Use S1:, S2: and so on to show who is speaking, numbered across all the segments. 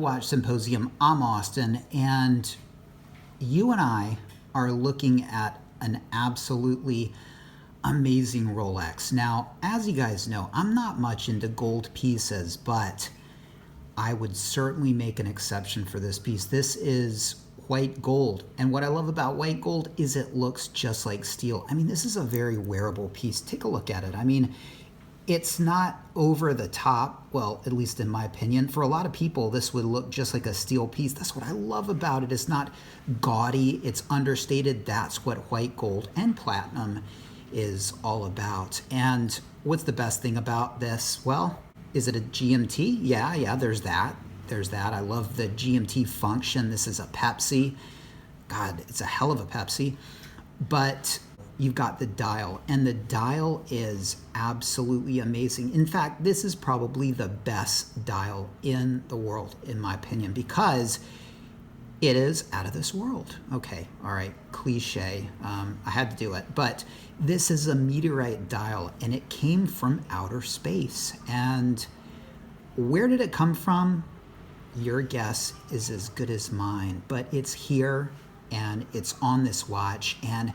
S1: Watch Symposium. I'm Austin, and you and I are looking at an absolutely amazing Rolex. Now, as you guys know, I'm not much into gold pieces, but I would certainly make an exception for this piece. This is white gold, and what I love about white gold is it looks just like steel. I mean, this is a very wearable piece. Take a look at it. I mean, it's not over the top, well, at least in my opinion. For a lot of people, this would look just like a steel piece. That's what I love about it. It's not gaudy, it's understated. That's what white gold and platinum is all about. And what's the best thing about this? Well, is it a GMT? Yeah, there's that. I love the GMT function. This is a Pepsi. God, it's a hell of a Pepsi. But you've got the dial, and the dial is absolutely amazing. In fact, this is probably the best dial in the world, in my opinion, because it is out of this world. Okay, all right, cliche. I had to do it. But this is a meteorite dial, and it came from outer space. And where did it come from? Your guess is as good as mine. But it's here, and it's on this watch, and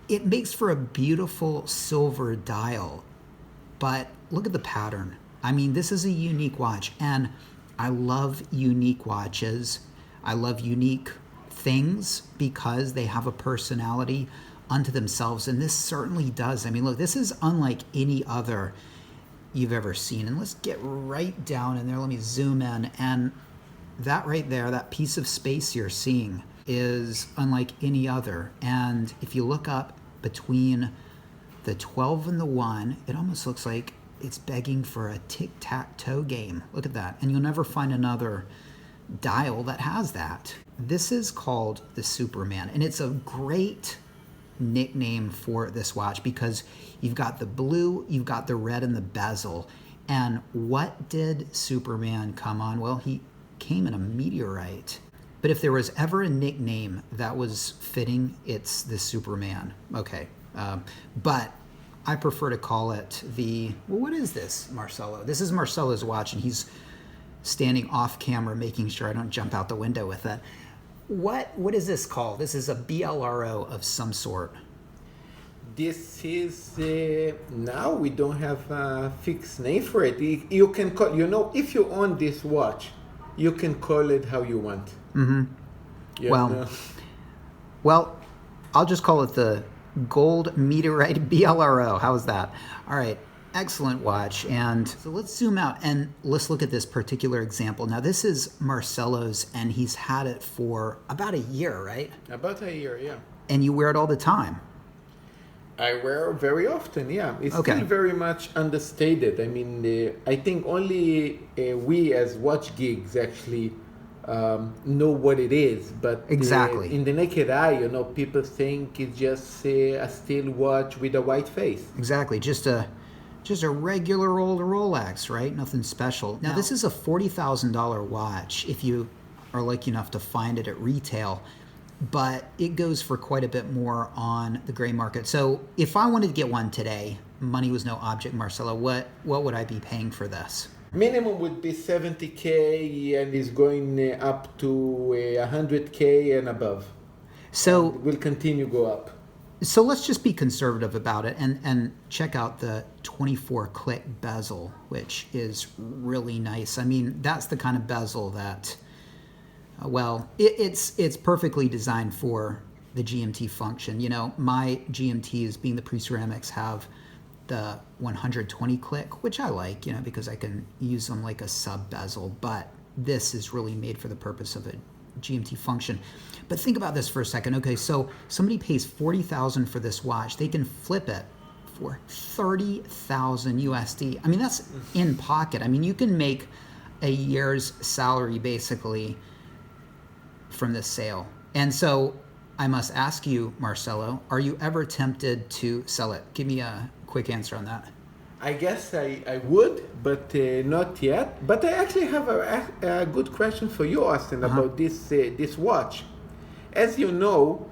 S1: it makes for a beautiful silver dial. But look at the pattern. I mean, this is a unique watch, and I love unique watches. I love unique things because they have a personality unto themselves, and this certainly does. I mean, look, this is unlike any other you've ever seen. And let's get right down in there. Let me zoom in, and that right there, that piece of space you're seeing is unlike any other. And if you look up between the 12 and the 1, it almost looks like it's begging for a tic-tac-toe game. Look at that. And you'll never find another dial that has that. This is called the Superman, and it's a great nickname for this watch because you've got the blue, you've got the red in the bezel. And what did Superman come on? Well, he came in a meteorite. But if there was ever a nickname that was fitting, it's the Superman. Okay, but I prefer to call it the, well, what is this, Marcelo? This is Marcelo's watch, and he's standing off camera making sure I don't jump out the window with it. What is this called? This is a BLRO of some sort.
S2: This is, now we don't have a fixed name for it. You can call, if you own this watch, you can call it how you want.
S1: Mm-hmm. Well, I'll just call it the Gold Meteorite BLRO. How's that? All right, excellent watch. And so let's zoom out and let's look at this particular example. Now, this is Marcelo's, and he's had it for about a year, right?
S2: About a year, yeah.
S1: And you wear it all the time?
S2: I wear very often, yeah. It's
S1: okay.
S2: Still very much understated. I mean, I think only we as watch geeks actually know what it is, but
S1: exactly
S2: in the naked eye, people think it's just a steel watch with a white face.
S1: Exactly, just a regular old Rolex, right? Nothing special. Now, this is a $40,000 watch if you are lucky enough to find it at retail, but it goes for quite a bit more on the gray market. So if I wanted to get one today, money was no object, Marcelo, what would I be paying for this?
S2: Minimum would be $70K, and is going up to $100K and above.
S1: So
S2: it will continue go up.
S1: So let's just be conservative about it and check out the 24-click bezel, which is really nice. I mean, that's the kind of bezel that, it's perfectly designed for the GMT function. My GMTs, being the pre-ceramics, have the 120 click, which I like, because I can use them like a sub bezel, but this is really made for the purpose of a GMT function. But think about this for a second. Okay, so somebody pays $40,000 for this watch. They can flip it for $30,000 USD. I mean, that's in pocket. I mean, you can make a year's salary basically from this sale. And so I must ask you, Marcelo, are you ever tempted to sell it? Give me a quick answer on that.
S2: I guess I would, but not yet. But I actually have a good question for you, Austin, about this watch. As you know,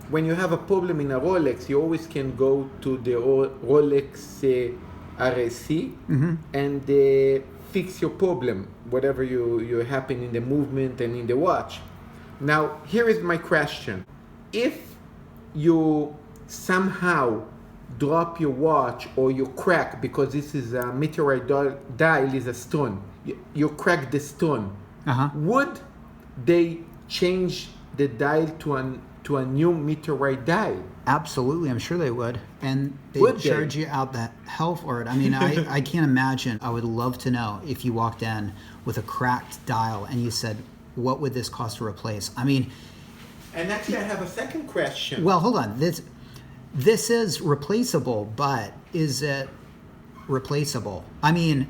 S2: when you have a problem in a Rolex, you always can go to the Rolex RAC, and fix your problem, whatever you happen in the movement and in the watch. Now, here is my question. If you somehow drop your watch or you crack, because this is a meteorite dial is a stone, you crack the stone, would they change the dial to a new meteorite dial?
S1: Absolutely, I'm sure they would. And they'd charge you out the hell for it. I mean, I can't imagine. I would love to know if you walked in with a cracked dial and you said, what would this cost to replace? I mean...
S2: And actually, I have a second question.
S1: Well, hold on. This is replaceable, but is it replaceable? I mean,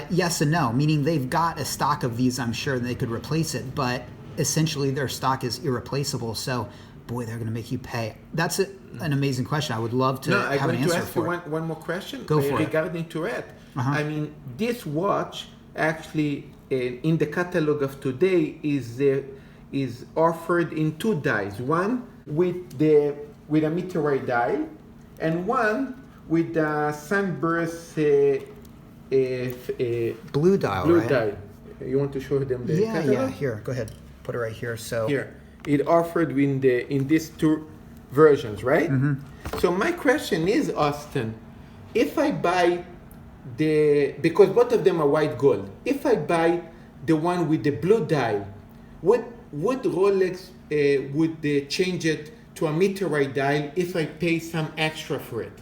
S1: yes and no, meaning they've got a stock of these, I'm sure, and they could replace it, but essentially their stock is irreplaceable. So, boy, they're going to make you pay. That's an amazing question. I would love to have an answer for it.
S2: I want to ask you one more question.
S1: Go for it.
S2: Regarding to it. I mean, this watch actually in the catalog of today is offered in two dials. One with a meteorite dial, and one with a sunburst
S1: blue dial.
S2: Blue
S1: right?
S2: dial. You want to show them the catalog?
S1: Yeah. Here, go ahead. Put it right here. So
S2: here, it offered in these two versions, right? So my question is, Austin, if I buy because both of them are white gold, if I buy the one with the blue dial, would Rolex would change it to a meteorite dial if I pay some extra for it?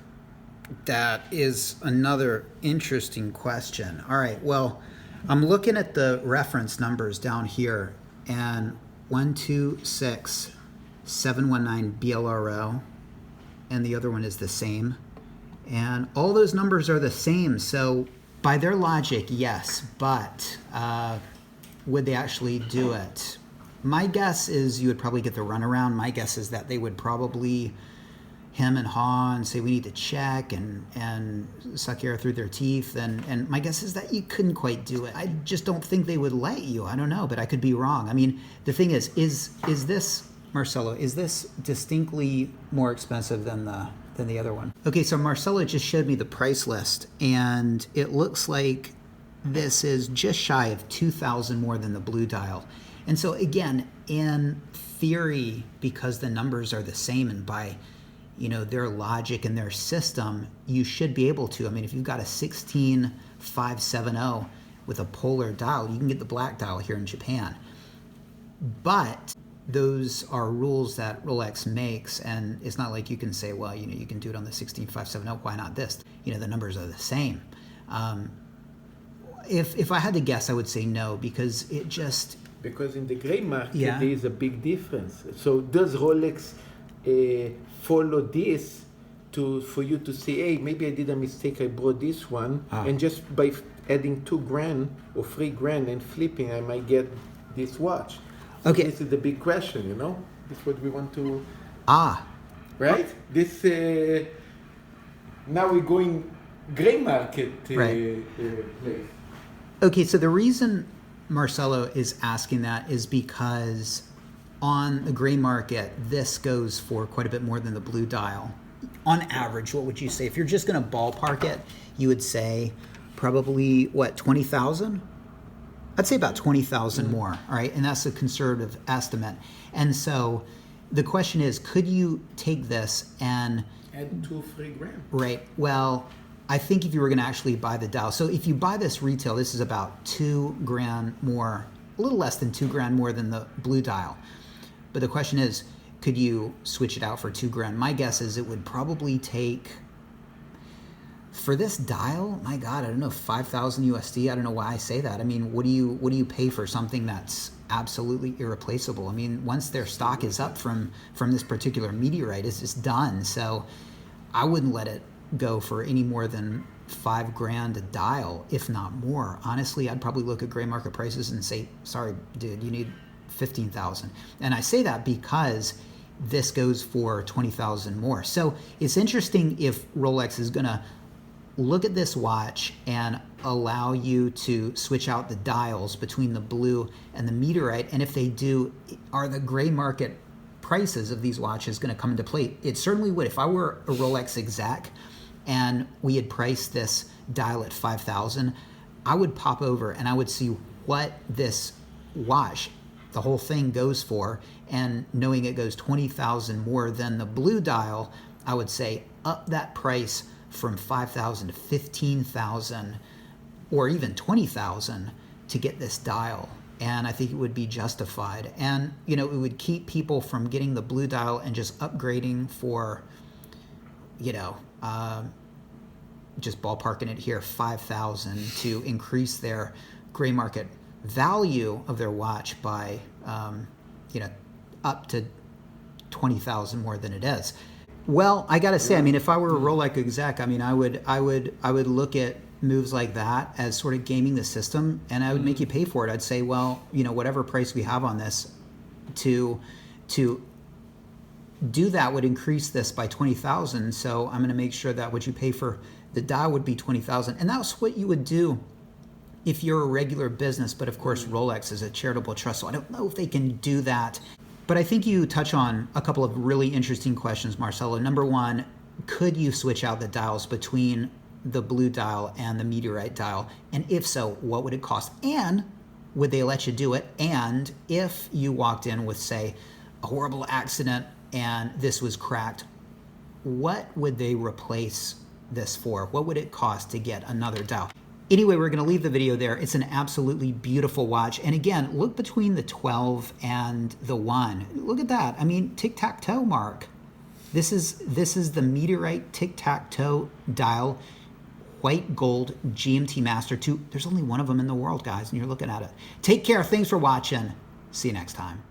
S1: That is another interesting question. All right, well, I'm looking at the reference numbers down here, and 126719 BLRO, and the other one is the same. And all those numbers are the same, so by their logic, yes, but would they actually do it? My guess is you would probably get the runaround. My guess is that they would probably hem and haw and say we need to check and suck air through their teeth. And my guess is that you couldn't quite do it. I just don't think they would let you. I don't know, but I could be wrong. I mean, the thing is this, Marcelo, is this distinctly more expensive than the other one? Okay, so Marcelo just showed me the price list, and it looks like this is just shy of $2,000 more than the blue dial. And so again, in theory, because the numbers are the same and by their logic and their system, you should be able to. I mean, if you've got a 16570 with a polar dial, you can get the black dial here in Japan. But those are rules that Rolex makes, and it's not like you can say, well, you can do it on the 16570. Why not this? The numbers are the same. If I had to guess, I would say no, because
S2: because in the gray market there is a big difference. So does Rolex follow this for you to say, hey, maybe I did a mistake, I bought this one, and just by adding $2,000 or $3,000 and flipping, I might get this watch? So
S1: okay,
S2: this is the big question, This is what we want to... Right? This... now we're going gray market place.
S1: Okay, so the reason Marcelo is asking that is because on the gray market, this goes for quite a bit more than the blue dial. On average, what would you say? If you're just going to ballpark it, you would say probably, 20,000? I'd say about 20,000 more, all right? And that's a conservative estimate. And so the question is, could you take this and...
S2: add $2-3 grand.
S1: Right. Well, I think if you were going to actually buy the dial, so if you buy this retail, this is about $2,000 more, a little less than $2,000 more than the blue dial. But the question is, could you switch it out for $2,000? My guess is it would probably take, for this dial, my God, I don't know, 5,000 USD. I don't know why I say that. I mean, what do you pay for something that's absolutely irreplaceable? I mean, once their stock is up from this particular meteorite, it's just done. So I wouldn't let it go for any more than $5,000 a dial, if not more. Honestly, I'd probably look at gray market prices and say, sorry, dude, you need 15,000. And I say that because this goes for 20,000 more. So it's interesting if Rolex is going to look at this watch and allow you to switch out the dials between the blue and the meteorite. And if they do, are the gray market prices of these watches going to come into play? It certainly would. If I were a Rolex exec and we had priced this dial at 5,000, I would pop over and I would see what this watch, the whole thing, goes for, and knowing it goes 20,000 more than the blue dial, I would say up that price from 5,000 to 15,000 or even 20,000 to get this dial. And I think it would be justified. And, you know, it would keep people from getting the blue dial and just upgrading for, you know, just ballparking it here, 5,000, to increase their gray market value of their watch by, you know, up to 20,000 more than it is. Well, I got to say, I mean, if I were a Rolex exec, I mean, I would look at moves like that as sort of gaming the system, and I would make you pay for it. I'd say, well, you know, whatever price we have on this, to do that would increase this by 20,000. So I'm going to make sure that what you pay for the dial would be 20,000, and that's what you would do if you're a regular business. But of course, Rolex is a charitable trust, so I don't know if they can do that. But I think you touch on a couple of really interesting questions, Marcelo. Number one, could you switch out the dials between the blue dial and the meteorite dial? And if so, what would it cost? And would they let you do it? And if you walked in with, say, a horrible accident and this was cracked, what would they replace this for? What would it cost to get another dial? Anyway, we're going to leave the video there. It's an absolutely beautiful watch. And again, look between the 12 and the 1. Look at that. I mean, tic-tac-toe, Mark. This is the meteorite tic-tac-toe dial, white gold GMT Master 2. There's only one of them in the world, guys, and you're looking at it. Take care. Thanks for watching. See you next time.